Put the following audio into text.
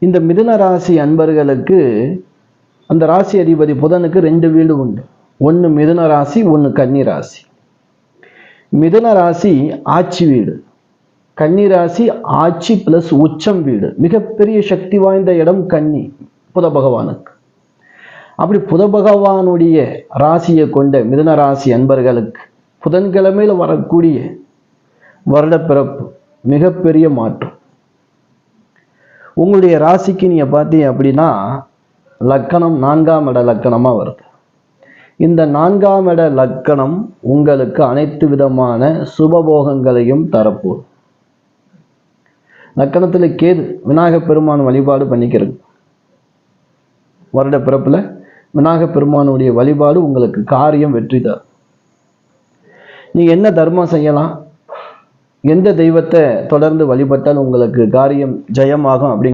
இந்த மிதுன ராசி அன்பர்களுக்கு அந்த ராசி அதிபதி புதனுக்கு 2 வீடு உண்டு. ஒன்று மிதுன ராசி, ஒன்று கன்னி ராசி. மிதுன ராசி ஆட்சி வீடு, கன்னி ராசி ஆட்சி பிளஸ் உச்சம் வீடு. மிகப்பெரிய சக்தி வாய்ந்த இடம் கன்னி புத பகவானுக்கு. அப்படி புத பகவானுடைய ராசியை கொண்ட மிதுன ராசி அன்பர்களுக்கு புதன்கிழமையில் வரக்கூடிய வருடப்பிறப்பு மிகப்பெரிய மாற்றம். உங்களுடைய ராசிக்கு நீங்கள் பார்த்தீங்க அப்படின்னா லக்கணம் 4ஆம் இட லக்கணமாக வருது. இந்த 4ஆம் இட லக்கணம் உங்களுக்கு அனைத்து விதமான சுபபோகங்களையும் தரப்போகுது. லக்கணத்தில் கேது, விநாயகப் பெருமான் வழிபாடு பண்ணிக்கிறது. வருட பிறப்பில் விநாயகப் பெருமானுடைய வழிபாடு உங்களுக்கு காரியம் வெற்றி தரும். நீங்கள் என்ன தர்மம் செய்யலாம், எந்த தெய்வத்தை தொடர்ந்து வழிபட்டால் உங்களுக்கு காரியம் ஜெயமாகும் அப்படி